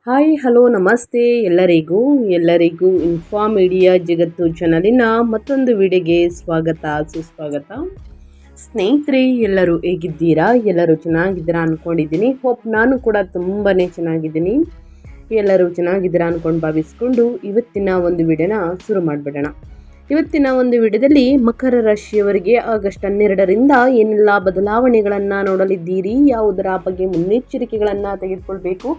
Hi hello ನಮಸ್ತೆ ಎಲ್ಲರಿಗೂ inform media ಜಗತ್ತು ಚಾನಲಿನ ಮತ್ತೊಂದು ವಿಡಿಯೋಗೆ ಸ್ವಾಗತ ಸುಸ್ವಾಗತ. ಸ್ನೇಹಿತರೆ, ಎಲ್ಲರೂ ಹೇಗಿದ್ದೀರಾ? ಎಲ್ಲರೂ ಚೆನ್ನಾಗಿದ್ದೀರಾ ಅಂದ್ಕೊಂಡಿದ್ದೀನಿ. ಹೋಪ್ ನಾನು ಕೂಡ ತುಂಬಾ ಚೆನ್ನಾಗಿದ್ದೀನಿ. ಎಲ್ಲರೂ ಚೆನ್ನಾಗಿದ್ದೀರಾ ಅಂದ್ಕೊಂಡು ಭಾವಿಸ್ಕೊಂಡು ಇವತ್ತಿನ ಒಂದು ವಿಡಿಯೋನ ಶುರು ಮಾಡಿಬಿಡೋಣ. ಇವತ್ತಿನ ಒಂದು ವಿಡಿಯೋದಲ್ಲಿ ಮಕರ ರಾಶಿಯವರಿಗೆ ಆಗಸ್ಟ್ 12ರಿಂದ ಏನೆಲ್ಲ ಬದಲಾವಣೆಗಳನ್ನು ನೋಡಲಿದ್ದೀರಿ, ಯಾವುದರ ಬಗ್ಗೆ ಮುನ್ನೆಚ್ಚರಿಕೆಗಳನ್ನು ತೆಗೆದುಕೊಳ್ಬೇಕು,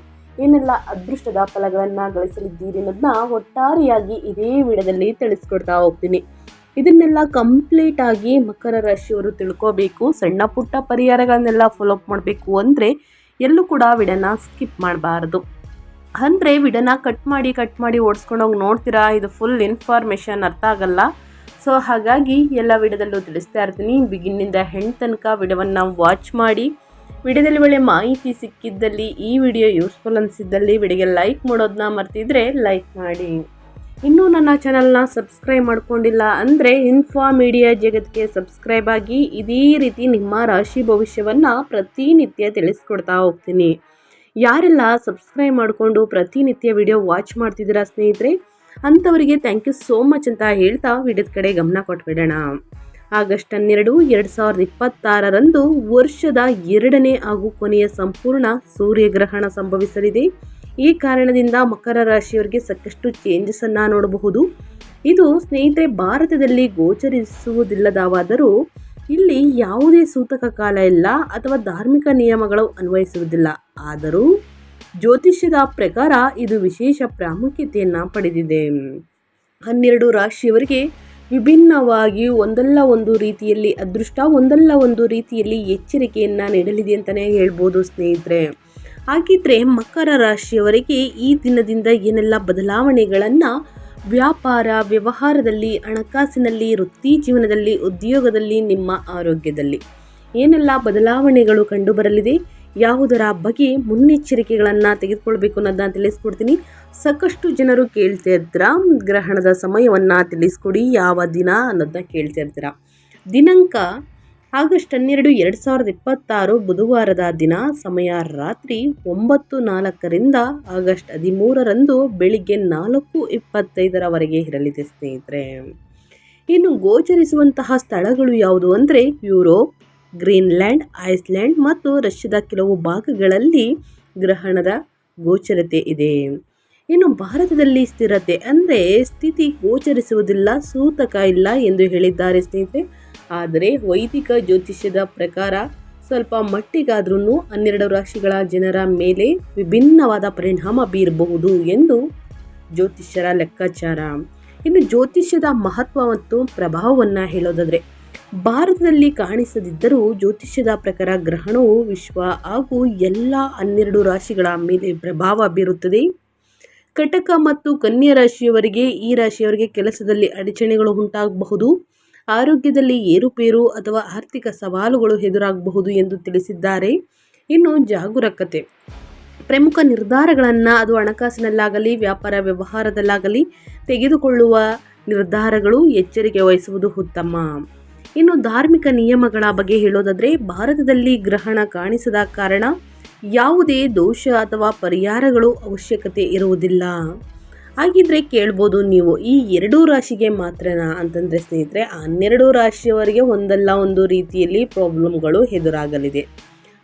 ಏನೆಲ್ಲ ಅದೃಷ್ಟದ ಫಲಗಳನ್ನು ಗಳಿಸಲಿದ್ದೀರಿ ಅನ್ನೋದನ್ನ ಒಟ್ಟಾರೆಯಾಗಿ ಇದೇ ವಿಡಿಯೋದಲ್ಲಿ ತಿಳಿಸ್ಕೊಡ್ತಾ ಹೋಗ್ತೀನಿ. ಇದನ್ನೆಲ್ಲ ಕಂಪ್ಲೀಟ್ ಆಗಿ ಮಕರ ರಾಶಿಯವರು ತಿಳ್ಕೋಬೇಕು. ಸಣ್ಣ ಪುಟ್ಟ ಪರಿಹಾರಗಳನ್ನೆಲ್ಲ ಫಾಲೋ ಅಪ್ ಮಾಡಬೇಕು ಅಂದರೆ ಎಲ್ಲೂ ಕೂಡ ವಿಡಿಯೋನ ಸ್ಕಿಪ್ ಮಾಡಬಾರ್ದು. ಅಂದರೆ ವಿಡಿಯೋನ ಕಟ್ ಮಾಡಿ ಓಡಿಸ್ಕೊಂಡು ಹೋಗಿ ನೋಡ್ತೀರಾ, ಇದು ಫುಲ್ ಇನ್ಫಾರ್ಮೇಷನ್ ಅರ್ಥ ಆಗಲ್ಲ. ಸೊ ಹಾಗಾಗಿ ಎಲ್ಲ ವಿಡಿಯೋದಲ್ಲೂ ತಿಳಿಸ್ತಾ ಇರ್ತೀನಿ. ಬಿಗಿನಿಂದ ಹೆಣ್ಣು ತನಕ ವಿಡಿಯೋವನ್ನು ವಾಚ್ ಮಾಡಿ. ವಿಡಿಯೋದಲ್ಲಿ ಒಳ್ಳೆ ಮಾಹಿತಿ ಸಿಕ್ಕಿದ್ದಲ್ಲಿ, ಈ ವಿಡಿಯೋ ಯೂಸ್ಫುಲ್ ಅನಿಸಿದ್ದಲ್ಲಿ ವಿಡಿಯೋಗೆ ಲೈಕ್ ಮಾಡೋದನ್ನ ಮರ್ತಿದ್ರೆ ಲೈಕ್ ಮಾಡಿ. ಇನ್ನೂ ನನ್ನ ಚಾನಲ್ನ ಸಬ್ಸ್ಕ್ರೈಬ್ ಮಾಡ್ಕೊಂಡಿಲ್ಲ ಅಂದರೆ ಇನ್ಫಾರ್ಮ್ ಮೀಡಿಯಾ ಜಗತ್ತಿಗೆ ಸಬ್ಸ್ಕ್ರೈಬ್ ಆಗಿ. ಇದೇ ರೀತಿ ನಿಮ್ಮ ರಾಶಿ ಭವಿಷ್ಯವನ್ನು ಪ್ರತಿನಿತ್ಯ ತಿಳಿಸ್ಕೊಡ್ತಾ ಹೋಗ್ತೀನಿ. ಯಾರೆಲ್ಲ ಸಬ್ಸ್ಕ್ರೈಬ್ ಮಾಡಿಕೊಂಡು ಪ್ರತಿನಿತ್ಯ ವಿಡಿಯೋ ವಾಚ್ ಮಾಡ್ತಿದ್ದೀರಾ ಸ್ನೇಹಿತರೆ, ಅಂಥವರಿಗೆ ಥ್ಯಾಂಕ್ ಯು ಸೋ ಮಚ್ ಅಂತ ಹೇಳ್ತಾ ವಿಡಿಯೋದ ಕಡೆ ಗಮನ ಕೊಟ್ಬಿಡೋಣ. ಆಗಸ್ಟ್ 12, 2026ರಂದು ವರ್ಷದ 2ನೇ ಹಾಗೂ ಕೊನೆಯ ಸಂಪೂರ್ಣ ಸೂರ್ಯಗ್ರಹಣ ಸಂಭವಿಸಲಿದೆ. ಈ ಕಾರಣದಿಂದ ಮಕರ ರಾಶಿಯವರಿಗೆ ಸಾಕಷ್ಟು ಚೇಂಜಸನ್ನು ನೋಡಬಹುದು. ಇದು ಸ್ನೇಹಿತರೆ ಭಾರತದಲ್ಲಿ ಗೋಚರಿಸುವುದಿಲ್ಲದವಾದರೂ ಇಲ್ಲಿ ಯಾವುದೇ ಸೂತಕ ಕಾಲ ಇಲ್ಲ ಅಥವಾ ಧಾರ್ಮಿಕ ನಿಯಮಗಳು ಅನ್ವಯಿಸುವುದಿಲ್ಲ. ಆದರೂ ಜ್ಯೋತಿಷ್ಯದ ಪ್ರಕಾರ ಇದು ವಿಶೇಷ ಪ್ರಾಮುಖ್ಯತೆಯನ್ನು ಪಡೆದಿದೆ. 12 ರಾಶಿಯವರಿಗೆ ವಿಭಿನ್ನವಾಗಿ ಒಂದಲ್ಲ ಒಂದು ರೀತಿಯಲ್ಲಿ ಅದೃಷ್ಟ, ಒಂದಲ್ಲ ಒಂದು ರೀತಿಯಲ್ಲಿ ಎಚ್ಚರಿಕೆಯನ್ನು ನೀಡಲಿದೆ ಅಂತಲೇ ಹೇಳ್ಬೋದು ಸ್ನೇಹಿತರೆ. ಹಾಗಿದ್ರೆ ಮಕರ ರಾಶಿಯವರಿಗೆ ಈ ದಿನದಿಂದ ಏನೆಲ್ಲ ಬದಲಾವಣೆಗಳನ್ನು ವ್ಯಾಪಾರ ವ್ಯವಹಾರದಲ್ಲಿ, ಹಣಕಾಸಿನಲ್ಲಿ, ವೃತ್ತಿ ಜೀವನದಲ್ಲಿ, ಉದ್ಯೋಗದಲ್ಲಿ, ನಿಮ್ಮ ಆರೋಗ್ಯದಲ್ಲಿ ಏನೆಲ್ಲ ಬದಲಾವಣೆಗಳು ಕಂಡುಬರಲಿದೆ, ಯಾವುದರ ಬಗ್ಗೆ ಮುನ್ನೆಚ್ಚರಿಕೆಗಳನ್ನು ತೆಗೆದುಕೊಳ್ಬೇಕು ಅನ್ನೋದನ್ನ ತಿಳಿಸ್ಕೊಡ್ತೀನಿ. ಸಾಕಷ್ಟು ಜನರು ಕೇಳ್ತಾ ಇರ್ತೀರಾ, ಗ್ರಹಣದ ಸಮಯವನ್ನು ತಿಳಿಸ್ಕೊಡಿ, ಯಾವ ದಿನ ಅನ್ನೋದನ್ನ ಕೇಳ್ತಾ ಇರ್ತೀರಾ. ದಿನಾಂಕ ಆಗಸ್ಟ್ 12, 2026 ಬುಧವಾರದ ದಿನ. ಸಮಯ ರಾತ್ರಿ 9:04ರಿಂದ ಆಗಸ್ಟ್ 13ರಂದು ಬೆಳಿಗ್ಗೆ 4:25ರವರೆಗೆ ಇರಲಿದೆ ಸ್ನೇಹಿತರೆ. ಇನ್ನು ಗೋಚರಿಸುವಂತಹ ಸ್ಥಳಗಳು ಯಾವುದು ಅಂದರೆ ಯುರೋಪ್, ಗ್ರೀನ್ಲ್ಯಾಂಡ್, ಐಸ್ಲ್ಯಾಂಡ್ ಮತ್ತು ರಷ್ಯಾದ ಕೆಲವು ಭಾಗಗಳಲ್ಲಿ ಗ್ರಹಣದ ಗೋಚರತೆ ಇದೆ. ಇನ್ನು ಭಾರತದಲ್ಲಿ ಸ್ಥಿರತೆ ಅಂದರೆ ಸ್ಥಿತಿ ಗೋಚರಿಸುವುದಿಲ್ಲ, ಸೂತಕ ಇಲ್ಲ ಎಂದು ಹೇಳಿದ್ದಾರೆ ಸ್ನೇಹಿತರೆ. ಆದರೆ ವೈದಿಕ ಜ್ಯೋತಿಷ್ಯದ ಪ್ರಕಾರ ಸ್ವಲ್ಪ ಮಟ್ಟಿಗಾದ್ರೂ 12 ರಾಶಿಗಳ ಜನರ ಮೇಲೆ ವಿಭಿನ್ನವಾದ ಪರಿಣಾಮ ಬೀರಬಹುದು ಎಂದು ಜ್ಯೋತಿಷ್ಯರ ಲೆಕ್ಕಾಚಾರ. ಇನ್ನು ಜ್ಯೋತಿಷ್ಯದ ಮಹತ್ವ ಮತ್ತು ಪ್ರಭಾವವನ್ನು ಹೇಳೋದಾದರೆ, ಭಾರತದಲ್ಲಿ ಕಾಣಿಸದಿದ್ದರೂ ಜ್ಯೋತಿಷ್ಯದ ಪ್ರಕಾರ ಗ್ರಹಣವು ವಿಶ್ವ ಹಾಗೂ ಎಲ್ಲ 12 ರಾಶಿಗಳ ಮೇಲೆ ಪ್ರಭಾವ ಬೀರುತ್ತದೆ. ಕಟಕ ಮತ್ತು ಕನ್ಯಾ ರಾಶಿಯವರಿಗೆ, ಈ ರಾಶಿಯವರಿಗೆ ಕೆಲಸದಲ್ಲಿ ಅಡಚಣೆಗಳು ಉಂಟಾಗಬಹುದು, ಆರೋಗ್ಯದಲ್ಲಿ ಏರುಪೇರು ಅಥವಾ ಆರ್ಥಿಕ ಸವಾಲುಗಳು ಎದುರಾಗಬಹುದು ಎಂದು ತಿಳಿಸಿದ್ದಾರೆ. ಇನ್ನು ಜಾಗರೂಕತೆ, ಪ್ರಮುಖ ನಿರ್ಧಾರಗಳನ್ನು ಅದು ಹಣಕಾಸಿನಲ್ಲಾಗಲಿ ವ್ಯಾಪಾರ ವ್ಯವಹಾರದಲ್ಲಾಗಲಿ ತೆಗೆದುಕೊಳ್ಳುವ ನಿರ್ಧಾರಗಳು ಎಚ್ಚರಿಕೆ ವಹಿಸುವುದು ಉತ್ತಮ. ಇನ್ನು ಧಾರ್ಮಿಕ ನಿಯಮಗಳ ಬಗ್ಗೆ ಹೇಳೋದಾದರೆ, ಭಾರತದಲ್ಲಿ ಗ್ರಹಣ ಕಾಣಿಸದ ಕಾರಣ ಯಾವುದೇ ದೋಷ ಅಥವಾ ಪರಿಹಾರಗಳು ಅವಶ್ಯಕತೆ ಇರುವುದಿಲ್ಲ. ಹಾಗಿದ್ರೆ ಕೇಳ್ಬೋದು ನೀವು, ಈ 2 ರಾಶಿಗೆ ಮಾತ್ರನಾ ಅಂತಂದರೆ ಸ್ನೇಹಿತರೆ, 12 ರಾಶಿಯವರಿಗೆ ಒಂದಲ್ಲ ಒಂದು ರೀತಿಯಲ್ಲಿ ಪ್ರಾಬ್ಲಮ್ಗಳು ಎದುರಾಗಲಿದೆ.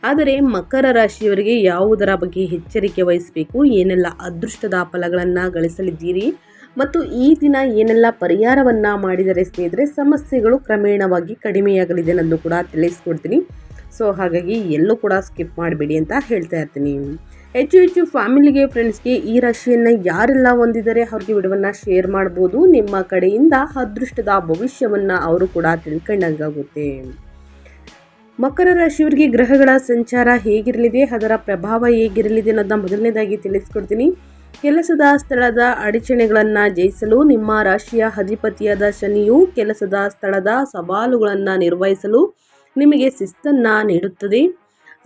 ಆದರೆ ಮಕರ ರಾಶಿಯವರಿಗೆ ಯಾವುದರ ಬಗ್ಗೆ ಎಚ್ಚರಿಕೆ ವಹಿಸಬೇಕು, ಏನೆಲ್ಲ ಅದೃಷ್ಟದ ಫಲಗಳನ್ನು ಗಳಿಸಲಿದ್ದೀರಿ ಮತ್ತು ಈ ದಿನ ಏನೆಲ್ಲ ಪರಿಹಾರವನ್ನು ಮಾಡಿದರೆ ಸ್ನೇಹಿತರೆ ಸಮಸ್ಯೆಗಳು ಕ್ರಮೇಣವಾಗಿ ಕಡಿಮೆಯಾಗಲಿದೆ ಅನ್ನೋದು ಕೂಡ ತಿಳಿಸ್ಕೊಡ್ತೀನಿ. ಸೊ ಹಾಗಾಗಿ ಎಲ್ಲೂ ಕೂಡ ಸ್ಕಿಪ್ ಮಾಡಬೇಡಿ ಅಂತ ಹೇಳ್ತಾ ಇರ್ತೀನಿ. ಹೆಚ್ಚು ಫ್ಯಾಮಿಲಿಗೆ, ಫ್ರೆಂಡ್ಸ್ಗೆ ಈ ರಾಶಿಯನ್ನು ಯಾರೆಲ್ಲ ಹೊಂದಿದ್ದಾರೆ ಅವ್ರಿಗೆ ವಿಡಿಯೋವನ್ನು ಶೇರ್ ಮಾಡ್ಬೋದು. ನಿಮ್ಮ ಕಡೆಯಿಂದ ಅದೃಷ್ಟದ ಭವಿಷ್ಯವನ್ನು ಅವರು ಕೂಡ ತಿಳ್ಕೊಂಡಂಗಾಗುತ್ತೆ. ಮಕರ ರಾಶಿಯವರಿಗೆ ಗ್ರಹಗಳ ಸಂಚಾರ ಹೇಗಿರಲಿದೆ, ಅದರ ಪ್ರಭಾವ ಹೇಗಿರಲಿದೆ ಅನ್ನೋದನ್ನ ಮೊದಲನೇದಾಗಿ ತಿಳಿಸ್ಕೊಡ್ತೀನಿ. ಕೆಲಸದ ಸ್ಥಳದ ಅಡಚಣೆಗಳನ್ನು ಜಯಿಸಲು ನಿಮ್ಮ ರಾಶಿಯ ಅಧಿಪತಿಯಾದ ಶನಿಯು ಕೆಲಸದ ಸ್ಥಳದ ಸವಾಲುಗಳನ್ನು ನಿರ್ವಹಿಸಲು ನಿಮಗೆ ಶಿಸ್ತನ್ನು ನೀಡುತ್ತದೆ.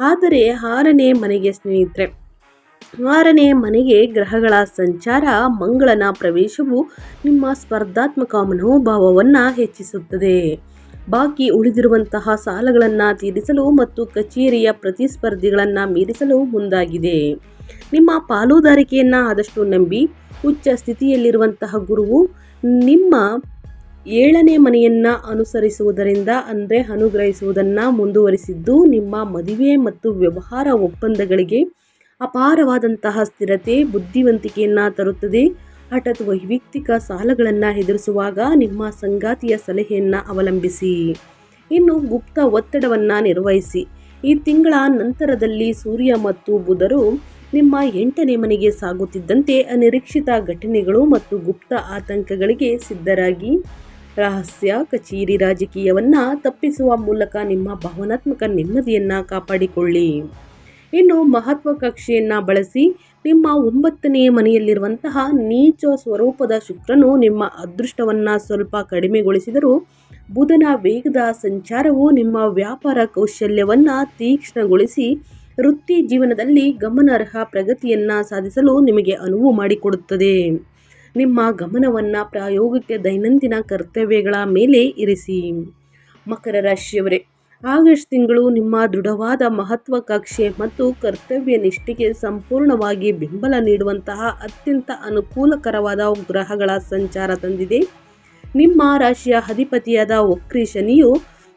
ಆದರೆ 6ನೇ ಮನೆಗೆ ಸ್ನೇಹಿತರೆ, 6ನೇ ಮನೆಗೆ ಗ್ರಹಗಳ ಸಂಚಾರ, ಮಂಗಳನ ಪ್ರವೇಶವು ನಿಮ್ಮ ಸ್ಪರ್ಧಾತ್ಮಕ ಮನೋಭಾವವನ್ನು ಹೆಚ್ಚಿಸುತ್ತದೆ. ಬಾಕಿ ಉಳಿದಿರುವಂತಹ ಸಾಲಗಳನ್ನು ತೀರಿಸಲು ಮತ್ತು ಕಚೇರಿಯ ಪ್ರತಿಸ್ಪರ್ಧಿಗಳನ್ನು ಮೀರಿಸಲು ಮುಂದಾಗಿದೆ. ನಿಮ್ಮ ಪಾಲುದಾರಿಕೆಯನ್ನು ಆದಷ್ಟು ನಂಬಿ. ಉಚ್ಚ ಸ್ಥಿತಿಯಲ್ಲಿರುವಂತಹ ಗುರುವು ನಿಮ್ಮ 7ನೇ ಮನೆಯನ್ನು ಅನುಗ್ರಹಿಸುವುದನ್ನು ಮುಂದುವರಿಸಿದ್ದು ನಿಮ್ಮ ಮದುವೆ ಮತ್ತು ವ್ಯವಹಾರ ಒಪ್ಪಂದಗಳಿಗೆ ಅಪಾರವಾದಂತಹ ಸ್ಥಿರತೆ, ಬುದ್ಧಿವಂತಿಕೆಯನ್ನು ತರುತ್ತದೆ. ಹಠಾತ್ ವೈಯಕ್ತಿಕ ಸಾಲಗಳನ್ನು ಎದುರಿಸುವಾಗ ನಿಮ್ಮ ಸಂಗಾತಿಯ ಸಲಹೆಯನ್ನು ಅವಲಂಬಿಸಿ. ಇನ್ನು ಗುಪ್ತ ಒತ್ತಡವನ್ನು ನಿರ್ವಹಿಸಿ. ಈ ತಿಂಗಳ ನಂತರದಲ್ಲಿ ಸೂರ್ಯ ಮತ್ತು ಬುಧರು ನಿಮ್ಮ 8ನೇ ಮನೆಗೆ ಸಾಗುತ್ತಿದ್ದಂತೆ ಅನಿರೀಕ್ಷಿತ ಘಟನೆಗಳು ಮತ್ತು ಗುಪ್ತ ಆತಂಕಗಳಿಗೆ ಸಿದ್ಧರಾಗಿ. ರಹಸ್ಯ ಕಚೇರಿ ರಾಜಕೀಯವನ್ನು ತಪ್ಪಿಸುವ ಮೂಲಕ ನಿಮ್ಮ ಭಾವನಾತ್ಮಕ ನೆಮ್ಮದಿಯನ್ನು ಕಾಪಾಡಿಕೊಳ್ಳಿ. ಇನ್ನು ಮಹತ್ವಾಕಾಂಕ್ಷೆಯನ್ನು ಬಳಸಿ. ನಿಮ್ಮ 9ನೇ ಮನೆಯಲ್ಲಿರುವಂತಹ ನೀಚ ಸ್ವರೂಪದ ಶುಕ್ರನು ನಿಮ್ಮ ಅದೃಷ್ಟವನ್ನು ಸ್ವಲ್ಪ ಕಡಿಮೆಗೊಳಿಸಿದರೂ ಬುಧನ ವೇಗದ ಸಂಚಾರವು ನಿಮ್ಮ ವ್ಯಾಪಾರ ಕೌಶಲ್ಯವನ್ನು ತೀಕ್ಷ್ಣಗೊಳಿಸಿ ವೃತ್ತಿ ಜೀವನದಲ್ಲಿ ಗಮನಾರ್ಹ ಪ್ರಗತಿಯನ್ನು ಸಾಧಿಸಲು ನಿಮಗೆ ಅನುವು ಮಾಡಿಕೊಡುತ್ತದೆ. ನಿಮ್ಮ ಗಮನವನ್ನು ಪ್ರಾಯೋಗಿಕ ದೈನಂದಿನ ಕರ್ತವ್ಯಗಳ ಮೇಲೆ ಇರಿಸಿ. ಮಕರ ರಾಶಿಯವರೇ, ಆಗಸ್ಟ್ ತಿಂಗಳು ನಿಮ್ಮ ದೃಢವಾದ ಮಹತ್ವಾಕಾಂಕ್ಷೆ ಮತ್ತು ಕರ್ತವ್ಯ ನಿಷ್ಠೆಗೆ ಸಂಪೂರ್ಣವಾಗಿ ಬೆಂಬಲ ನೀಡುವಂತಹ ಅತ್ಯಂತ ಅನುಕೂಲಕರವಾದ ಗ್ರಹಗಳ ಸಂಚಾರ ತಂದಿದೆ. ನಿಮ್ಮ ರಾಶಿಯ ಅಧಿಪತಿಯಾದ ವಕ್ರಿ ಶನಿಯು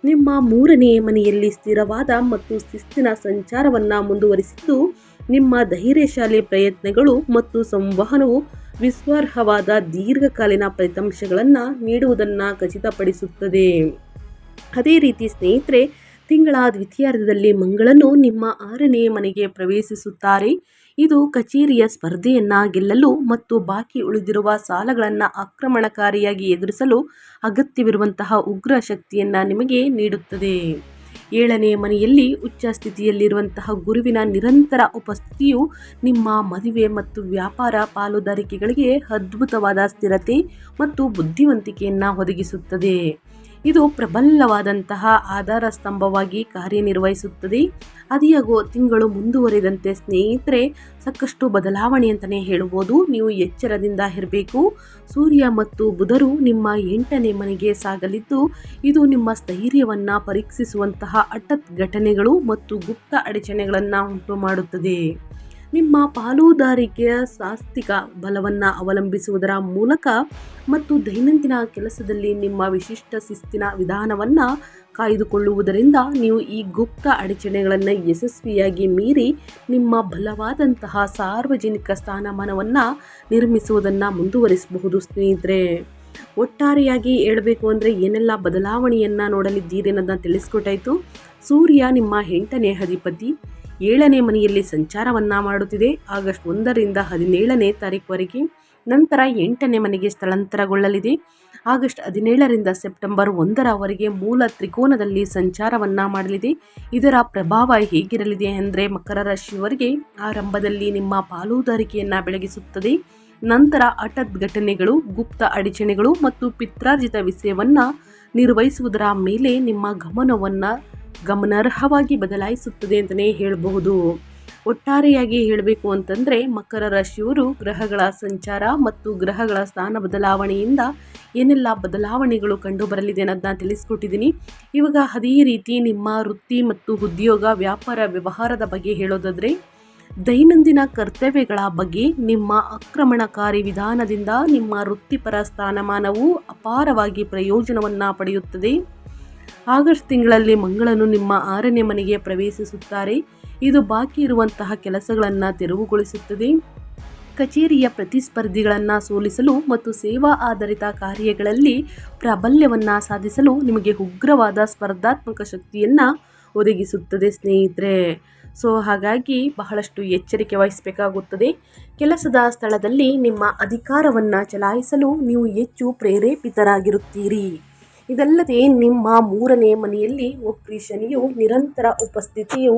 ನಿಮ್ಮ 3ನೇ ಮನೆಯಲ್ಲಿ ಸ್ಥಿರವಾದ ಮತ್ತು ಶಿಸ್ತಿನ ಸಂಚಾರವನ್ನು ಮುಂದುವರಿಸಿದ್ದು ನಿಮ್ಮ ಧೈರ್ಯಶಾಲಿ ಪ್ರಯತ್ನಗಳು ಮತ್ತು ಸಂವಹನವು ವಿಶ್ವಾಸಾರ್ಹವಾದ ದೀರ್ಘಕಾಲೀನ ಫಲಿತಾಂಶಗಳನ್ನು ನೀಡುವುದನ್ನು ಖಚಿತಪಡಿಸುತ್ತದೆ. ಅದೇ ರೀತಿ ಸ್ನೇಹಿತರೆ, ತಿಂಗಳ ದ್ವಿತೀಯಾರ್ಧದಲ್ಲಿ ಮಂಗಳನು ನಿಮ್ಮ 6ನೇ ಮನೆಗೆ ಪ್ರವೇಶಿಸುತ್ತಾರೆ. ಇದು ಕಚೇರಿಯ ಸ್ಪರ್ಧೆಯನ್ನು ಗೆಲ್ಲಲು ಮತ್ತು ಬಾಕಿ ಉಳಿದಿರುವ ಸಾಲಗಳನ್ನು ಆಕ್ರಮಣಕಾರಿಯಾಗಿ ಎದುರಿಸಲು ಅಗತ್ಯವಿರುವಂತಹ ಉಗ್ರ ಶಕ್ತಿಯನ್ನು ನಿಮಗೆ ನೀಡುತ್ತದೆ. 7ನೇ ಮನೆಯಲ್ಲಿ ಉಚ್ಚ ಸ್ಥಿತಿಯಲ್ಲಿರುವಂತಹ ಗುರುವಿನ ನಿರಂತರ ಉಪಸ್ಥಿತಿಯು ನಿಮ್ಮ ಮದುವೆ ಮತ್ತು ವ್ಯಾಪಾರ ಪಾಲುದಾರಿಕೆಗಳಿಗೆ ಅದ್ಭುತವಾದ ಸ್ಥಿರತೆ ಮತ್ತು ಬುದ್ಧಿವಂತಿಕೆಯನ್ನು ಒದಗಿಸುತ್ತದೆ. ಇದು ಪ್ರಬಲವಾದಂತಹ ಆಧಾರ ಸ್ತಂಭವಾಗಿ ಕಾರ್ಯನಿರ್ವಹಿಸುತ್ತದೆ. ಆದಾಗ್ಯೂ ತಿಂಗಳು ಮುಂದುವರಿದಂತೆ ಸ್ನೇಹಿತರೆ, ಸಾಕಷ್ಟು ಬದಲಾವಣೆ ಅಂತಲೇ ಹೇಳ್ಬೋದು. ನೀವು ಎಚ್ಚರದಿಂದ ಇರಬೇಕು. ಸೂರ್ಯ ಮತ್ತು ಬುಧರು ನಿಮ್ಮ 8ನೇ ಮನೆಗೆ ಸಾಗಲಿದ್ದು ಇದು ನಿಮ್ಮ ಸ್ಥೈರ್ಯವನ್ನು ಪರೀಕ್ಷಿಸುವಂತಹ ಹಠಾತ್ ಘಟನೆಗಳು ಮತ್ತು ಗುಪ್ತ ಅಡಚಣೆಗಳನ್ನು ಉಂಟು ಮಾಡುತ್ತದೆ. ನಿಮ್ಮ ಪಾಲುದಾರಿಕೆಯ ಸಾತ್ವಿಕ ಬಲವನ್ನು ಅವಲಂಬಿಸುವುದರ ಮೂಲಕ ಮತ್ತು ದೈನಂದಿನ ಕೆಲಸದಲ್ಲಿ ನಿಮ್ಮ ವಿಶಿಷ್ಟ ಶಿಸ್ತಿನ ವಿಧಾನವನ್ನು ಕಾಯ್ದುಕೊಳ್ಳುವುದರಿಂದ ನೀವು ಈ ಗುಪ್ತ ಅಡಚಣೆಗಳನ್ನು ಯಶಸ್ವಿಯಾಗಿ ಮೀರಿ ನಿಮ್ಮ ಬಲವಾದಂತಹ ಸಾರ್ವಜನಿಕ ಸ್ಥಾನಮಾನವನ್ನು ನಿರ್ಮಿಸುವುದನ್ನು ಮುಂದುವರಿಸಬಹುದು. ಸ್ನೇಹಿತರೆ, ಒಟ್ಟಾರೆಯಾಗಿ ಹೇಳಬೇಕು ಅಂದರೆ ಏನೆಲ್ಲ ಬದಲಾವಣೆಯನ್ನು ನೋಡಲಿದ್ದೀರಿ ಅನ್ನೋದನ್ನ ತಿಳಿಸ್ಕೊಟ್ಟಾಯಿತು. ಸೂರ್ಯ ನಿಮ್ಮ 8ನೇ ಅಧಿಪತಿ 7ನೇ ಮನೆಯಲ್ಲಿ ಸಂಚಾರವನ್ನು ಮಾಡುತ್ತಿದೆ ಆಗಸ್ಟ್ 1ರಿಂದ 17ನೇ ತಾರೀಕುವರೆಗೆ. ನಂತರ 8ನೇ ಮನೆಗೆ ಸ್ಥಳಾಂತರಗೊಳ್ಳಲಿದೆ. ಆಗಸ್ಟ್ 17ರಿಂದ ಸೆಪ್ಟೆಂಬರ್ 1ರವರೆಗೆ ಮೂಲ ತ್ರಿಕೋನದಲ್ಲಿ ಸಂಚಾರವನ್ನು ಮಾಡಲಿದೆ. ಇದರ ಪ್ರಭಾವ ಹೇಗಿರಲಿದೆ ಅಂದರೆ ಮಕರ ರಾಶಿಯವರಿಗೆ ಆರಂಭದಲ್ಲಿ ನಿಮ್ಮ ಪಾಲುದಾರಿಕೆಯನ್ನು ಬೆಳಗಿಸುತ್ತದೆ. ನಂತರ ಹಠಾತ್ ಘಟನೆಗಳು, ಗುಪ್ತ ಅಡಚಣೆಗಳು ಮತ್ತು ಪಿತ್ರಾರ್ಜಿತ ವಿಷಯವನ್ನು ನಿರ್ವಹಿಸುವುದರ ಮೇಲೆ ನಿಮ್ಮ ಗಮನವನ್ನು ಗಮನಾರ್ಹವಾಗಿ ಬದಲಾಯಿಸುತ್ತದೆ ಅಂತಲೇ ಹೇಳಬಹುದು. ಒಟ್ಟಾರೆಯಾಗಿ ಹೇಳಬೇಕು ಅಂತಂದರೆ ಮಕರ ರಾಶಿಯವರು ಗ್ರಹಗಳ ಸಂಚಾರ ಮತ್ತು ಗ್ರಹಗಳ ಸ್ಥಾನ ಬದಲಾವಣೆಯಿಂದ ಏನೆಲ್ಲ ಬದಲಾವಣೆಗಳು ಕಂಡು ಬರಲಿದೆ ಅನ್ನೋದನ್ನ ತಿಳಿಸ್ಕೊಟ್ಟಿದ್ದೀನಿ. ಇವಾಗ ಅದೇ ರೀತಿ ನಿಮ್ಮ ವೃತ್ತಿ ಮತ್ತು ಉದ್ಯೋಗ, ವ್ಯಾಪಾರ, ವ್ಯವಹಾರದ ಬಗ್ಗೆ ಹೇಳೋದಾದರೆ ದೈನಂದಿನ ಕರ್ತವ್ಯಗಳ ಬಗ್ಗೆ ನಿಮ್ಮ ಆಕ್ರಮಣಕಾರಿ ವಿಧಾನದಿಂದ ನಿಮ್ಮ ವೃತ್ತಿಪರ ಸ್ಥಾನಮಾನವು ಅಪಾರವಾಗಿ ಪ್ರಯೋಜನವನ್ನು ಪಡೆಯುತ್ತದೆ. ಆಗಸ್ಟ್ ತಿಂಗಳಲ್ಲಿ ಮಂಗಳನು ನಿಮ್ಮ 6ನೇ ಮನೆಗೆ ಪ್ರವೇಶಿಸುತ್ತಾರೆ. ಇದು ಬಾಕಿ ಇರುವಂತಹ ಕೆಲಸಗಳನ್ನು ತೆರವುಗೊಳಿಸುತ್ತದೆ. ಕಚೇರಿಯ ಪ್ರತಿಸ್ಪರ್ಧಿಗಳನ್ನು ಸೋಲಿಸಲು ಮತ್ತು ಸೇವಾ ಆಧಾರಿತ ಕಾರ್ಯಗಳಲ್ಲಿ ಪ್ರಾಬಲ್ಯವನ್ನು ಸಾಧಿಸಲು ನಿಮಗೆ ಉಗ್ರವಾದ ಸ್ಪರ್ಧಾತ್ಮಕ ಶಕ್ತಿಯನ್ನು ಒದಗಿಸುತ್ತದೆ ಸ್ನೇಹಿತರೆ. ಹಾಗಾಗಿ ಬಹಳಷ್ಟು ಎಚ್ಚರಿಕೆ ವಹಿಸಬೇಕಾಗುತ್ತದೆ. ಕೆಲಸದ ಸ್ಥಳದಲ್ಲಿ ನಿಮ್ಮ ಅಧಿಕಾರವನ್ನು ಚಲಾಯಿಸಲು ನೀವು ಹೆಚ್ಚು ಪ್ರೇರೇಪಿತರಾಗಿರುತ್ತೀರಿ. ಇದಲ್ಲದೆ ನಿಮ್ಮ 3ನೇ ಮನೆಯಲ್ಲಿ ವಕ್ರಿ ಶನಿಯು ನಿರಂತರ ಉಪಸ್ಥಿತಿಯು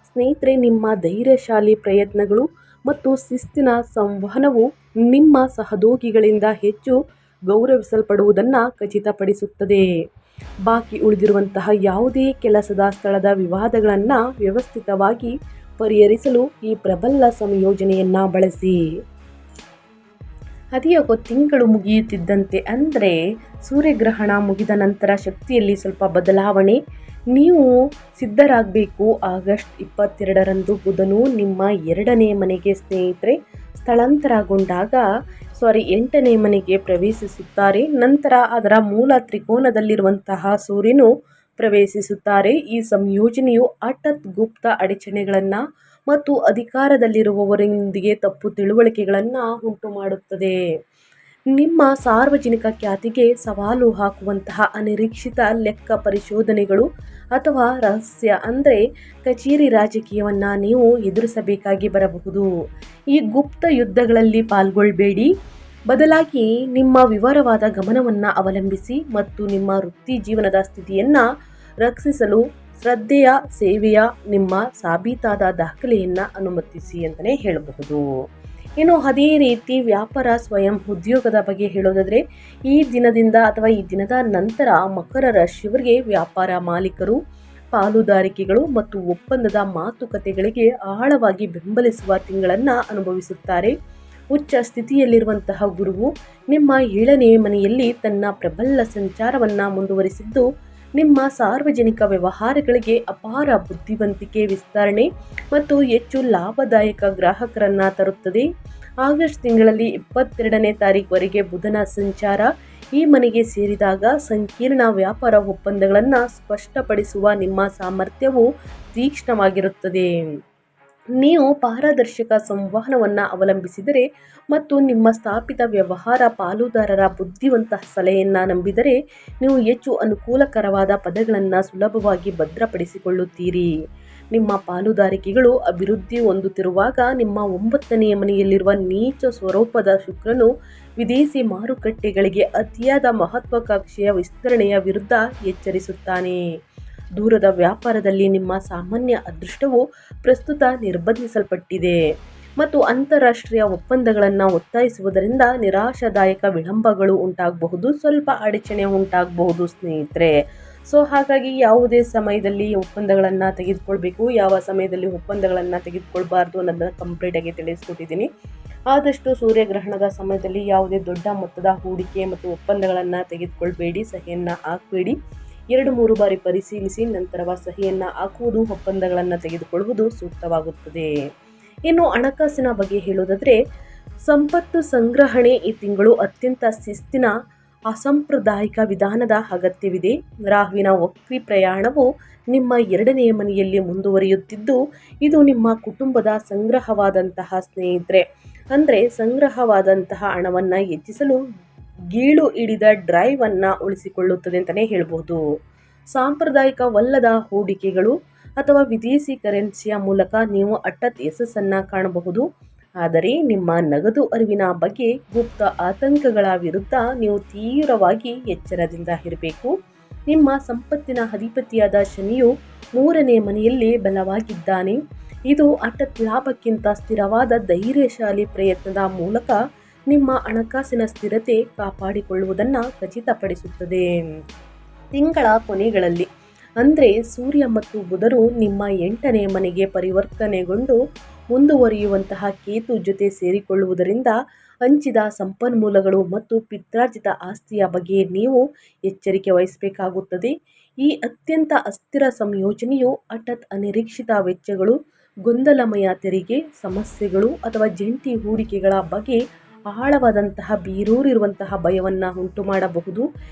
ಸ್ನೇಹಿತರೆ ನಿಮ್ಮ ಧೈರ್ಯಶಾಲಿ ಪ್ರಯತ್ನಗಳು ಮತ್ತು ಶಿಸ್ತಿನ ಸಂವಹನವು ನಿಮ್ಮ ಸಹೋದ್ಯೋಗಿಗಳಿಂದ ಹೆಚ್ಚು ಗೌರವಿಸಲ್ಪಡುವುದನ್ನು ಖಚಿತಪಡಿಸುತ್ತದೆ. ಬಾಕಿ ಉಳಿದಿರುವಂತಹ ಯಾವುದೇ ಕೆಲಸದ ಸ್ಥಳದ ವಿವಾದಗಳನ್ನು ವ್ಯವಸ್ಥಿತವಾಗಿ ಪರಿಹರಿಸಲು ಈ ಪ್ರಬಲ ಸಂಯೋಜನೆಯನ್ನು ಬಳಸಿ. ಹದಿಯಾಗೋ ತಿಂಗಳು ಮುಗಿಯುತ್ತಿದ್ದಂತೆ ಅಂದರೆ ಸೂರ್ಯಗ್ರಹಣ ಮುಗಿದ ನಂತರ ಶಕ್ತಿಯಲ್ಲಿ ಸ್ವಲ್ಪ ಬದಲಾವಣೆ. ನೀವು ಸಿದ್ಧರಾಗಬೇಕು. ಆಗಸ್ಟ್ 22ರಂದು ಬುಧನು ನಿಮ್ಮ 2ನೇ ಮನೆಗೆ ಸ್ನೇಹಿತರೆ ಸ್ಥಳಾಂತರಗೊಂಡಾಗ 8ನೇ ಮನೆಗೆ ಪ್ರವೇಶಿಸುತ್ತಾರೆ. ನಂತರ ಅದರ ಮೂಲ ತ್ರಿಕೋನದಲ್ಲಿರುವಂತಹ ಸೂರ್ಯನು ಪ್ರವೇಶಿಸುತ್ತಾರೆ. ಈ ಸಂಯೋಜನೆಯು ಹಠಾತ್ ಗುಪ್ತ ಅಡಚಣೆಗಳನ್ನು ಮತ್ತು ಅಧಿಕಾರದಲ್ಲಿರುವವರೊಂದಿಗೆ ತಪ್ಪು ತಿಳುವಳಿಕೆಗಳನ್ನು ಉಂಟು ಮಾಡುತ್ತದೆ. ನಿಮ್ಮ ಸಾರ್ವಜನಿಕ ಖ್ಯಾತಿಗೆ ಸವಾಲು ಹಾಕುವಂತಹ ಅನಿರೀಕ್ಷಿತ ಲೆಕ್ಕ ಪರಿಶೋಧನೆಗಳು ಅಥವಾ ರಹಸ್ಯ ಕಚೇರಿ ರಾಜಕೀಯವನ್ನು ನೀವು ಎದುರಿಸಬೇಕಾಗಿ ಬರಬಹುದು. ಈ ಗುಪ್ತ ಯುದ್ಧಗಳಲ್ಲಿ ಪಾಲ್ಗೊಳ್ಳಬೇಡಿ. ಬದಲಾಗಿ ನಿಮ್ಮ ವಿವರವಾದ ಗಮನವನ್ನು ಅವಲಂಬಿಸಿ ಮತ್ತು ನಿಮ್ಮ ವೃತ್ತಿ ಜೀವನದ ಸ್ಥಿತಿಯನ್ನು ರಕ್ಷಿಸಲು ಶ್ರದ್ಧೆಯ ಸೇವೆಯ ನಿಮ್ಮ ಸಾಬೀತಾದ ದಾಖಲೆಯನ್ನು ಅನುಮತಿಸಿ ಅಂತಲೇ ಹೇಳಬಹುದು. ಇನ್ನು ಅದೇ ರೀತಿ ವ್ಯಾಪಾರ ಸ್ವಯಂ ಉದ್ಯೋಗದ ಬಗ್ಗೆ ಹೇಳೋದಾದರೆ ಈ ದಿನದಿಂದ ಅಥವಾ ಈ ದಿನದ ನಂತರ ಮಕರ ರಾಶಿಯವರಿಗೆ ವ್ಯಾಪಾರ ಮಾಲೀಕರು ಪಾಲುದಾರಿಕೆಗಳು ಮತ್ತು ಒಪ್ಪಂದದ ಮಾತುಕತೆಗಳಿಗೆ ಆಳವಾಗಿ ಬೆಂಬಲಿಸುವ ತಿಂಗಳನ್ನು ಅನುಭವಿಸುತ್ತಾರೆ. ಉಚ್ಚ ಸ್ಥಿತಿಯಲ್ಲಿರುವಂತಹ ಗುರುವು ನಿಮ್ಮ 7ನೇ ಮನೆಯಲ್ಲಿ ತನ್ನ ಪ್ರಬಲ ಸಂಚಾರವನ್ನು ಮುಂದುವರಿಸಿದ್ದು ನಿಮ್ಮ ಸಾರ್ವಜನಿಕ ವ್ಯವಹಾರಗಳಿಗೆ ಅಪಾರ ಬುದ್ಧಿವಂತಿಕೆ ವಿಸ್ತರಣೆ ಮತ್ತು ಹೆಚ್ಚು ಲಾಭದಾಯಕ ಗ್ರಾಹಕರನ್ನು ತರುತ್ತದೆ. ಆಗಸ್ಟ್ ತಿಂಗಳಲ್ಲಿ 22ನೇ ತಾರೀಕುವರೆಗೆ ಬುಧನ ಸಂಚಾರ ಈ ಮನೆಗೆ ಸೇರಿದಾಗ ಸಂಕೀರ್ಣ ವ್ಯಾಪಾರ ಒಪ್ಪಂದಗಳನ್ನು ಸ್ಪಷ್ಟಪಡಿಸುವ ನಿಮ್ಮ ಸಾಮರ್ಥ್ಯವು ತೀಕ್ಷ್ಣವಾಗಿರುತ್ತದೆ. ನೀವು ಪಾರದರ್ಶಕ ಸಂವಹನವನ್ನು ಅವಲಂಬಿಸಿದರೆ ಮತ್ತು ನಿಮ್ಮ ಸ್ಥಾಪಿತ ವ್ಯವಹಾರ ಪಾಲುದಾರರ ಬುದ್ಧಿವಂತ ಸಲಹೆಯನ್ನು ನಂಬಿದರೆ ನೀವು ಹೆಚ್ಚು ಅನುಕೂಲಕರವಾದ ಪದಗಳನ್ನು ಸುಲಭವಾಗಿ ಭದ್ರಪಡಿಸಿಕೊಳ್ಳುತ್ತೀರಿ. ನಿಮ್ಮ ಪಾಲುದಾರಿಕೆಗಳು ಅಭಿವೃದ್ಧಿ ಹೊಂದುತ್ತಿರುವಾಗ ನಿಮ್ಮ 9ನೇ ಮನೆಯಲ್ಲಿರುವ ನೀಚ ಸ್ವರೂಪದ ಶುಕ್ರನು ವಿದೇಶಿ ಮಾರುಕಟ್ಟೆಗಳಿಗೆ ಅತಿಯಾದ ಮಹತ್ವಾಕಾಂಕ್ಷೆಯ ವಿಸ್ತರಣೆಯ ವಿರುದ್ಧ ಎಚ್ಚರಿಸುತ್ತಾನೆ. ದೂರದ ವ್ಯಾಪಾರದಲ್ಲಿ ನಿಮ್ಮ ಸಾಮಾನ್ಯ ಅದೃಷ್ಟವು ಪ್ರಸ್ತುತ ನಿರ್ಬಂಧಿಸಲ್ಪಟ್ಟಿದೆ ಮತ್ತು ಅಂತಾರಾಷ್ಟ್ರೀಯ ಒಪ್ಪಂದಗಳನ್ನು ಒತ್ತಾಯಿಸುವುದರಿಂದ ನಿರಾಶಾದಾಯಕ ವಿಳಂಬಗಳು ಉಂಟಾಗಬಹುದು, ಸ್ವಲ್ಪ ಅಡಚಣೆ ಉಂಟಾಗಬಹುದು ಸ್ನೇಹಿತರೆ. ಹಾಗಾಗಿ ಯಾವುದೇ ಸಮಯದಲ್ಲಿ ಒಪ್ಪಂದಗಳನ್ನು ತೆಗೆದುಕೊಳ್ಬೇಕು, ಯಾವ ಸಮಯದಲ್ಲಿ ಒಪ್ಪಂದಗಳನ್ನು ತೆಗೆದುಕೊಳ್ಬಾರ್ದು ಅನ್ನೋದನ್ನು ಕಂಪ್ಲೀಟಾಗಿ ತಿಳಿಸ್ಕೊಟ್ಟಿದ್ದೀನಿ. ಆದಷ್ಟು ಸೂರ್ಯಗ್ರಹಣದ ಸಮಯದಲ್ಲಿ ಯಾವುದೇ ದೊಡ್ಡ ಮೊತ್ತದ ಹೂಡಿಕೆ ಮತ್ತು ಒಪ್ಪಂದಗಳನ್ನು ತೆಗೆದುಕೊಳ್ಬೇಡಿ, ಸಹಿಯನ್ನು ಹಾಕಬೇಡಿ. 2-3 ಬಾರಿ ಪರಿಶೀಲಿಸಿ ನಂತರವ ಸಹಿಯನ್ನು ಹಾಕುವುದು, ಒಪ್ಪಂದಗಳನ್ನು ತೆಗೆದುಕೊಳ್ಳುವುದು ಸೂಕ್ತವಾಗುತ್ತದೆ. ಇನ್ನು ಹಣಕಾಸಿನ ಬಗ್ಗೆ ಹೇಳೋದಾದರೆ ಸಂಪತ್ತು ಸಂಗ್ರಹಣೆ ಈ ತಿಂಗಳು ಅತ್ಯಂತ ಶಿಸ್ತಿನ ಅಸಾಂಪ್ರದಾಯಿಕ ವಿಧಾನದ ಅಗತ್ಯವಿದೆ. ರಾಹುವಿನ ವಕ್ರಿ ಪ್ರಯಾಣವು ನಿಮ್ಮ 2ನೇ ಮನೆಯಲ್ಲಿ ಮುಂದುವರಿಯುತ್ತಿದ್ದು ಇದು ನಿಮ್ಮ ಕುಟುಂಬದ ಸಂಗ್ರಹವಾದಂತಹ ಸಂಗ್ರಹವಾದಂತಹ ಹಣವನ್ನು ಹೆಚ್ಚಿಸಲು ಗೀಳು ಹಿಡಿದ ಡ್ರೈವ್ ಅನ್ನು ಉಳಿಸಿಕೊಳ್ಳುತ್ತದೆ ಅಂತಲೇ ಹೇಳ್ಬೋದು. ಸಾಂಪ್ರದಾಯಿಕವಲ್ಲದ ಹೂಡಿಕೆಗಳು ಅಥವಾ ವಿದೇಶಿ ಕರೆನ್ಸಿಯ ಮೂಲಕ ನೀವು ಹಠಾತ್ ಯಶಸ್ಸನ್ನು ಕಾಣಬಹುದು. ಆದರೆ ನಿಮ್ಮ ನಗದು ಅರಿವಿನ ಬಗ್ಗೆ ಗುಪ್ತ ಆತಂಕಗಳ ವಿರುದ್ಧ ನೀವು ತೀವ್ರವಾಗಿ ಎಚ್ಚರದಿಂದ ಇರಬೇಕು. ನಿಮ್ಮ ಸಂಪತ್ತಿನ ಅಧಿಪತಿಯಾದ ಶನಿಯು 3ನೇ ಮನೆಯಲ್ಲಿ ಬಲವಾಗಿದ್ದಾನೆ. ಇದು ಹಠಾತ್ ಲಾಭಕ್ಕಿಂತ ಸ್ಥಿರವಾದ ಧೈರ್ಯಶಾಲಿ ಪ್ರಯತ್ನದ ಮೂಲಕ ನಿಮ್ಮ ಹಣಕಾಸಿನ ಸ್ಥಿರತೆ ಕಾಪಾಡಿಕೊಳ್ಳುವುದನ್ನು ಖಚಿತಪಡಿಸುತ್ತದೆ. ತಿಂಗಳ ಕೊನೆಗಳಲ್ಲಿ ಸೂರ್ಯ ಮತ್ತು ಬುಧರು ನಿಮ್ಮ 8ನೇ ಮನೆಗೆ ಪರಿವರ್ತನೆಗೊಂಡು ಮುಂದುವರಿಯುವಂತಹ ಕೇತು ಜೊತೆ ಸೇರಿಕೊಳ್ಳುವುದರಿಂದ ಹಂಚಿದ ಸಂಪನ್ಮೂಲಗಳು ಮತ್ತು ಪಿತ್ರಾರ್ಜಿತ ಆಸ್ತಿಯ ಬಗ್ಗೆ ನೀವು ಎಚ್ಚರಿಕೆ ವಹಿಸಬೇಕಾಗುತ್ತದೆ. ಈ ಅತ್ಯಂತ ಅಸ್ಥಿರ ಸಂಯೋಜನೆಯು ಹಠಾತ್ ಅನಿರೀಕ್ಷಿತ ವೆಚ್ಚಗಳು, ಗೊಂದಲಮಯ ತೆರಿಗೆ ಸಮಸ್ಯೆಗಳು ಅಥವಾ ಜಂಟಿ ಹೂಡಿಕೆಗಳ ಬಗ್ಗೆ ಆಳವಾದಂತಹ ಬೇರೂರಿರುವಂತಹ ಭಯವನ್ನು ಉಂಟು ಮಾಡಬಹುದು.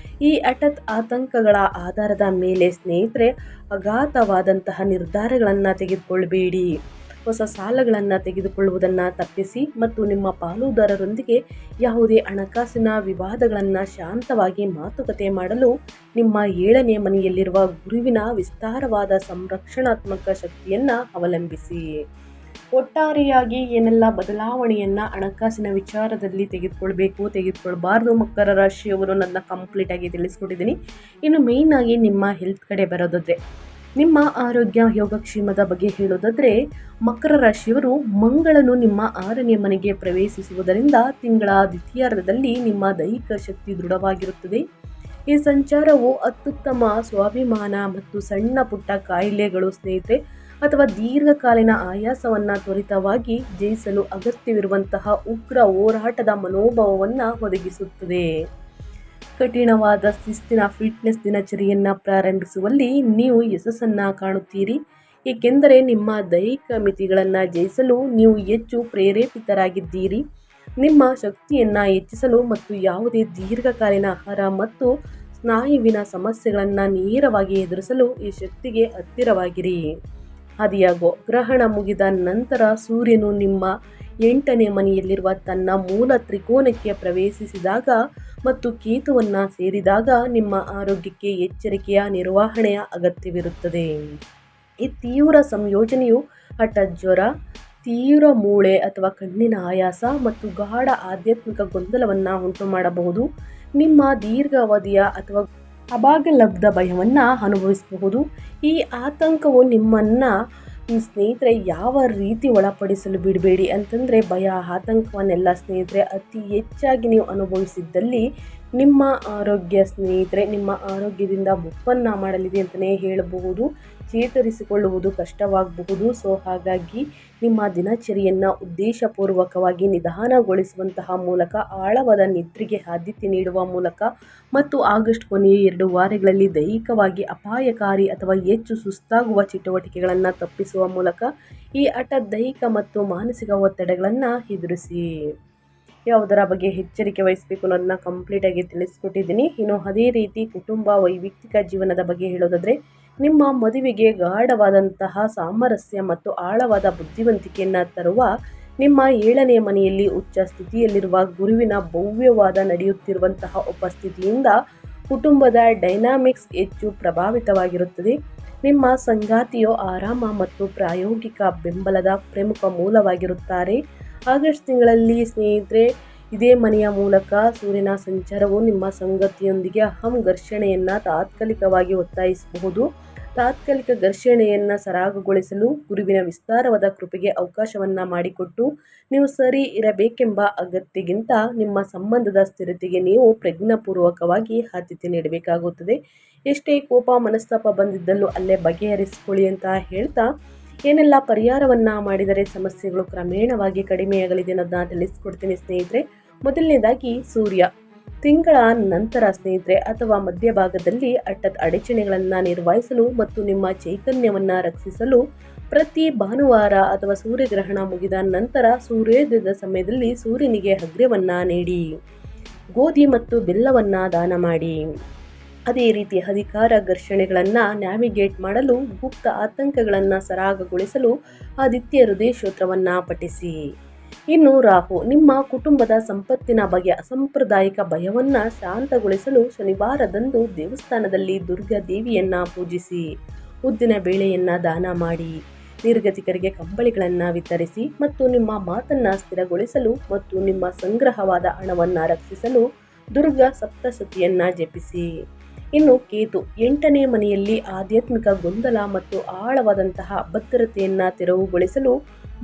ಈ ಹಠಾತ್ ಆತಂಕಗಳ ಆಧಾರದ ಮೇಲೆ ಸ್ನೇಹಿತರೆ ಅಗಾಧವಾದಂತಹ ನಿರ್ಧಾರಗಳನ್ನು ತೆಗೆದುಕೊಳ್ಳಬೇಡಿ. ಹೊಸ ಸಾಲಗಳನ್ನು ತೆಗೆದುಕೊಳ್ಳುವುದನ್ನು ತಪ್ಪಿಸಿ ಮತ್ತು ನಿಮ್ಮ ಪಾಲುದಾರರೊಂದಿಗೆ ಯಾವುದೇ ಹಣಕಾಸಿನ ವಿವಾದಗಳನ್ನು ಶಾಂತವಾಗಿ ಮಾತುಕತೆ ಮಾಡಲು ನಿಮ್ಮ 7ನೇ ಮನೆಯಲ್ಲಿರುವ ಗುರುವಿನ ವಿಸ್ತಾರವಾದ ಸಂರಕ್ಷಣಾತ್ಮಕ ಶಕ್ತಿಯನ್ನು ಅವಲಂಬಿಸಿ. ಒಟ್ಟಾರೆಯಾಗಿ ಏನೆಲ್ಲ ಬದಲಾವಣೆಯನ್ನು ಹಣಕಾಸಿನ ವಿಚಾರದಲ್ಲಿ ತೆಗೆದುಕೊಳ್ಬಾರ್ದು ಮಕರ ರಾಶಿಯವರು ನನ್ನ ಕಂಪ್ಲೀಟಾಗಿ ತಿಳಿಸ್ಕೊಟ್ಟಿದ್ದೀನಿ. ಇನ್ನು ಮೇಯ್ನಾಗಿ ನಿಮ್ಮ ಹೆಲ್ತ್ ಕಡೆ ಬರೋದಾದರೆ ನಿಮ್ಮ ಆರೋಗ್ಯ ಯೋಗಕ್ಷೇಮದ ಬಗ್ಗೆ ಹೇಳೋದಾದರೆ ಮಕರ ರಾಶಿಯವರು ಮಂಗಳನು ನಿಮ್ಮ 6ನೇ ಮನೆಗೆ ಪ್ರವೇಶಿಸುವುದರಿಂದ ತಿಂಗಳ ದ್ವಿತೀಯಾರ್ಧದಲ್ಲಿ ನಿಮ್ಮ ದೈಹಿಕ ಶಕ್ತಿ ದೃಢವಾಗಿರುತ್ತದೆ. ಈ ಸಂಚಾರವು ಅತ್ಯುತ್ತಮ ಸ್ವಾಭಿಮಾನ ಮತ್ತು ಸಣ್ಣ ಪುಟ್ಟ ಕಾಯಿಲೆಗಳು ಸ್ನೇಹಿತರೆ ಅಥವಾ ದೀರ್ಘಕಾಲೀನ ಆಯಾಸವನ್ನು ತ್ವರಿತವಾಗಿ ಜಯಿಸಲು ಅಗತ್ಯವಿರುವಂತಹ ಉಗ್ರ ಹೋರಾಟದ ಮನೋಭಾವವನ್ನು ಒದಗಿಸುತ್ತದೆ. ಕಠಿಣವಾದ ಶಿಸ್ತಿನ ಫಿಟ್ನೆಸ್ ದಿನಚರಿಯನ್ನು ಪ್ರಾರಂಭಿಸುವಲ್ಲಿ ನೀವು ಯಶಸ್ಸನ್ನು ಕಾಣುತ್ತೀರಿ, ಏಕೆಂದರೆ ನಿಮ್ಮ ದೈಹಿಕ ಮಿತಿಗಳನ್ನು ಜಯಿಸಲು ನೀವು ಹೆಚ್ಚು ಪ್ರೇರೇಪಿತರಾಗಿದ್ದೀರಿ. ನಿಮ್ಮ ಶಕ್ತಿಯನ್ನು ಹೆಚ್ಚಿಸಲು ಮತ್ತು ಯಾವುದೇ ದೀರ್ಘಕಾಲೀನ ಆಹಾರ ಮತ್ತು ಸ್ನಾಯುವಿನ ಸಮಸ್ಯೆಗಳನ್ನು ನೇರವಾಗಿ ಎದುರಿಸಲು ಈ ಶಕ್ತಿಗೆ ಹತ್ತಿರವಾಗಿರಿ. ಆದಾಗ್ಯೂ ಗ್ರಹಣ ಮುಗಿದ ನಂತರ ಸೂರ್ಯನು ನಿಮ್ಮ 8ನೇ ಮನೆಯಲ್ಲಿರುವ ತನ್ನ ಮೂಲ ತ್ರಿಕೋನಕ್ಕೆ ಪ್ರವೇಶಿಸಿದಾಗ ಮತ್ತು ಕೇತುವನ್ನು ಸೇರಿದಾಗ ನಿಮ್ಮ ಆರೋಗ್ಯಕ್ಕೆ ಎಚ್ಚರಿಕೆಯ ನಿರ್ವಹಣೆಯ ಅಗತ್ಯವಿರುತ್ತದೆ. ಈ ತೀವ್ರ ಸಂಯೋಜನೆಯು ಹಠಾತ್ ಜ್ವರ, ತೀವ್ರ ಮೂಳೆ ಅಥವಾ ಕಣ್ಣಿನ ಆಯಾಸ ಮತ್ತು ಗಾಢ ಆಧ್ಯಾತ್ಮಿಕ ಗೊಂದಲವನ್ನು ಉಂಟುಮಾಡಬಹುದು. ನಿಮ್ಮ ದೀರ್ಘಾವಧಿಯ ಅಥವಾ ಅಭಾಗಲಬ್ಧ ಭಯವನ್ನು ಅನುಭವಿಸಬಹುದು. ಈ ಆತಂಕವು ನಿಮ್ಮನ್ನು ಸ್ನೇಹಿತರೆ ಯಾವ ರೀತಿ ಒಳಪಡಿಸಲು ಬಿಡಬೇಡಿ ಅಂತಂದರೆ, ಭಯ ಆತಂಕವನ್ನೆಲ್ಲ ಸ್ನೇಹಿತರೆ ಅತಿ ಹೆಚ್ಚಾಗಿ ನೀವು ಅನುಭವಿಸಿದ್ದಲ್ಲಿ ನಿಮ್ಮ ಆರೋಗ್ಯ ಸ್ನೇಹಿತರೆ ನಿಮ್ಮ ಆರೋಗ್ಯದಿಂದ ಮುಪ್ಪನ್ನು ಮಾಡಲಿದೆ ಅಂತಲೇ ಹೇಳಬಹುದು. ಚೇತರಿಸಿಕೊಳ್ಳುವುದು ಕಷ್ಟವಾಗಬಹುದು. ಸೊ ಹಾಗಾಗಿ ನಿಮ್ಮ ದಿನಚರಿಯನ್ನು ಉದ್ದೇಶಪೂರ್ವಕವಾಗಿ ನಿಧಾನಗೊಳಿಸುವಂತಹ ಮೂಲಕ, ಆಳವಾದ ನಿದ್ರೆಗೆ ಆದ್ಯತೆ ನೀಡುವ ಮೂಲಕ ಮತ್ತು ಆಗಸ್ಟ್ ಕೊನೆಯ 2 ವಾರಗಳಲ್ಲಿ ದೈಹಿಕವಾಗಿ ಅಪಾಯಕಾರಿ ಅಥವಾ ಹೆಚ್ಚು ಸುಸ್ತಾಗುವ ಚಟುವಟಿಕೆಗಳನ್ನು ತಪ್ಪಿಸುವ ಮೂಲಕ ಈ ಹಠಾತ್ ದೈಹಿಕ ಮತ್ತು ಮಾನಸಿಕ ಒತ್ತಡಗಳನ್ನು ಎದುರಿಸಿ. ಯಾವುದರ ಬಗ್ಗೆ ಎಚ್ಚರಿಕೆ ವಹಿಸಬೇಕು ಅನ್ನೋದನ್ನ ಕಂಪ್ಲೀಟಾಗಿ ತಿಳಿಸ್ಕೊಟ್ಟಿದ್ದೀನಿ. ಇನ್ನು ಅದೇ ರೀತಿ ಕುಟುಂಬ, ವೈಯಕ್ತಿಕ ಜೀವನದ ಬಗ್ಗೆ ಹೇಳೋದಾದರೆ, ನಿಮ್ಮ ಮದುವೆಗೆ ಗಾಢವಾದಂತಹ ಸಾಮರಸ್ಯ ಮತ್ತು ಆಳವಾದ ಬುದ್ಧಿವಂತಿಕೆಯನ್ನು ತರುವ ನಿಮ್ಮ 7ನೇ ಮನೆಯಲ್ಲಿ ಉಚ್ಚ ಸ್ಥಿತಿಯಲ್ಲಿರುವ ಗುರುವಿನ ಭವ್ಯವಾದ ನಡೆಯುತ್ತಿರುವಂತಹ ಉಪಸ್ಥಿತಿಯಿಂದ ಕುಟುಂಬದ ಡೈನಾಮಿಕ್ಸ್ ಹೆಚ್ಚು ಪ್ರಭಾವಿತವಾಗಿರುತ್ತದೆ. ನಿಮ್ಮ ಸಂಗಾತಿಯು ಆರಾಮ ಮತ್ತು ಪ್ರಾಯೋಗಿಕ ಬೆಂಬಲದ ಪ್ರಮುಖ ಮೂಲವಾಗಿರುತ್ತಾರೆ. ಆಗಸ್ಟ್ ತಿಂಗಳಲ್ಲಿ ಸ್ನೇಹಿತರೆ ಇದೇ ಮನೆಯ ಮೂಲಕ ಸೂರ್ಯನ ಸಂಚಾರವು ನಿಮ್ಮ ಸಂಗಾತಿಯೊಂದಿಗೆ ಘರ್ಷಣೆಯನ್ನು ತಾತ್ಕಾಲಿಕವಾಗಿ ಒತ್ತಾಯಿಸಬಹುದು. ತಾತ್ಕಾಲಿಕ ಘರ್ಷಣೆಯನ್ನು ಸರಾಗಗೊಳಿಸಲು ಗುರುವಿನ ವಿಸ್ತಾರವಾದ ಕೃಪೆಗೆ ಅವಕಾಶವನ್ನು ಮಾಡಿಕೊಟ್ಟು, ನೀವು ಸರಿ ಇರಬೇಕೆಂಬ ಅಗತ್ಯಕ್ಕಿಂತ ನಿಮ್ಮ ಸಂಬಂಧದ ಸ್ಥಿರತೆಗೆ ನೀವು ಪ್ರಜ್ಞಾಪೂರ್ವಕವಾಗಿ ಆದ್ಯತೆ ನೀಡಬೇಕಾಗುತ್ತದೆ. ಎಷ್ಟೇ ಕೋಪ ಮನಸ್ತಾಪ ಬಂದಿದ್ದಲ್ಲೂ ಅಲ್ಲೇ ಬಗೆಹರಿಸಿಕೊಳ್ಳಿ ಅಂತ ಹೇಳ್ತಾ, ಏನೆಲ್ಲ ಪರಿಹಾರವನ್ನು ಮಾಡಿದರೆ ಸಮಸ್ಯೆಗಳು ಕ್ರಮೇಣವಾಗಿ ಕಡಿಮೆಯಾಗಲಿದೆ ಅನ್ನೋದನ್ನ ತಿಳಿಸ್ಕೊಡ್ತೀನಿ ಸ್ನೇಹಿತರೆ. ಮೊದಲನೇದಾಗಿ ಸೂರ್ಯ ತಿಂಗಳ ನಂತರ ಸ್ನೇಹಿತರೆ ಅಥವಾ ಮಧ್ಯಭಾಗದಲ್ಲಿ ಹಠಾತ್ ಅಡಚಣೆಗಳನ್ನು ನಿರ್ವಹಿಸಲು ಮತ್ತು ನಿಮ್ಮ ಚೈತನ್ಯವನ್ನು ರಕ್ಷಿಸಲು ಪ್ರತಿ ಭಾನುವಾರ ಅಥವಾ ಸೂರ್ಯಗ್ರಹಣ ಮುಗಿದ ನಂತರ ಸೂರ್ಯೋದಯದ ಸಮಯದಲ್ಲಿ ಸೂರ್ಯನಿಗೆ ಅರ್ಘ್ಯವನ್ನು ನೀಡಿ, ಗೋಧಿ ಮತ್ತು ಬೆಲ್ಲವನ್ನು ದಾನ ಮಾಡಿ. ಅದೇ ರೀತಿ ಅಧಿಕಾರ ಘರ್ಷಣೆಗಳನ್ನು ನ್ಯಾವಿಗೇಟ್ ಮಾಡಲು, ಗುಪ್ತ ಆತಂಕಗಳನ್ನು ಸರಾಗಗೊಳಿಸಲು ಆದಿತ್ಯ ಹೃದಯ ಸ್ತೋತ್ರವನ್ನು ಪಠಿಸಿ. ಇನ್ನು ರಾಹು ನಿಮ್ಮ ಕುಟುಂಬದ ಸಂಪತ್ತಿನ ಬಗ್ಗೆ ಅಸಾಂಪ್ರದಾಯಿಕ ಭಯವನ್ನು ಶಾಂತಗೊಳಿಸಲು ಶನಿವಾರದಂದು ದೇವಸ್ಥಾನದಲ್ಲಿ ದುರ್ಗಾ ದೇವಿಯನ್ನು ಪೂಜಿಸಿ, ಉದ್ದಿನ ಬೇಳೆಯನ್ನು ದಾನ ಮಾಡಿ, ನಿರ್ಗತಿಕರಿಗೆ ಕಂಬಳಿಗಳನ್ನು ವಿತರಿಸಿ ಮತ್ತು ನಿಮ್ಮ ಮಾತನ್ನು ಸ್ಥಿರಗೊಳಿಸಲು ಮತ್ತು ನಿಮ್ಮ ಸಂಗ್ರಹವಾದ ಹಣವನ್ನು ರಕ್ಷಿಸಲು ದುರ್ಗಾ ಸಪ್ತಶತಿಯನ್ನು ಜಪಿಸಿ. ಇನ್ನು ಕೇತು 8ನೇ ಮನೆಯಲ್ಲಿ ಆಧ್ಯಾತ್ಮಿಕ ಗೊಂದಲ ಮತ್ತು ಆಳವಾದಂತಹ ಅಭದ್ರತೆಯನ್ನು ತೆರವುಗೊಳಿಸಲು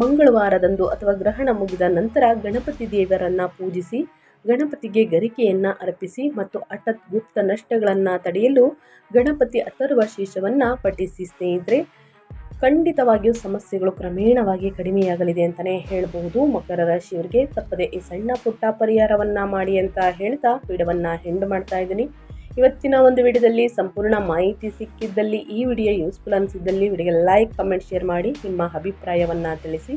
ಮಂಗಳವಾರದಂದು ಅಥವಾ ಗ್ರಹಣ ಮುಗಿದ ನಂತರ ಗಣಪತಿ ದೇವರನ್ನು ಪೂಜಿಸಿ, ಗಣಪತಿಗೆ ಗರಿಕೆಯನ್ನು ಅರ್ಪಿಸಿ ಮತ್ತು ಹಠಾತ್ ಗುಪ್ತ ನಷ್ಟಗಳನ್ನು ತಡೆಯಲು ಗಣಪತಿ ಅಥರ್ವ ಶೀರ್ಷವನ್ನು ಪಠಿಸಿ. ಸ್ನೇಹಿತರೆ ಖಂಡಿತವಾಗಿಯೂ ಸಮಸ್ಯೆಗಳು ಕ್ರಮೇಣವಾಗಿ ಕಡಿಮೆಯಾಗಲಿದೆ ಅಂತಲೇ ಹೇಳಬಹುದು. ಮಕರ ರಾಶಿಯವರಿಗೆ ತಪ್ಪದೆ ಈ ಸಣ್ಣ ಪುಟ್ಟ ಪರಿಹಾರವನ್ನು ಮಾಡಿ ಅಂತ ಹೇಳ್ತಾ ವಿಡಿಯೋವನ್ನು ಎಂಡ್ ಮಾಡ್ತಾ ಇದ್ದೀನಿ. ಇವತ್ತಿನ ಒಂದು ವಿಡಿಯೋದಲ್ಲಿ ಸಂಪೂರ್ಣ ಮಾಹಿತಿ ಸಿಕ್ಕಿದ್ದಲ್ಲಿ, ಈ ವಿಡಿಯೋ ಯೂಸ್ಫುಲ್ ಅನಿಸಿದ್ದಲ್ಲಿ ವಿಡಿಯೋಗೆ ಲೈಕ್, ಕಮೆಂಟ್, ಶೇರ್ ಮಾಡಿ ನಿಮ್ಮ ಅಭಿಪ್ರಾಯವನ್ನು ತಿಳಿಸಿ.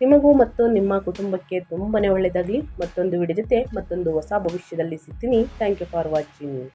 ನಿಮಗೂ ಮತ್ತು ನಿಮ್ಮ ಕುಟುಂಬಕ್ಕೆ ತುಂಬಾ ಒಳ್ಳೆಯದಾಗಲಿ. ಮತ್ತೊಂದು ವಿಡಿಯೋ ಜೊತೆ ಮತ್ತೊಂದು ಹೊಸ ಭವಿಷ್ಯದಲ್ಲಿ ಸಿಗ್ತೀನಿ. Thank you for watching.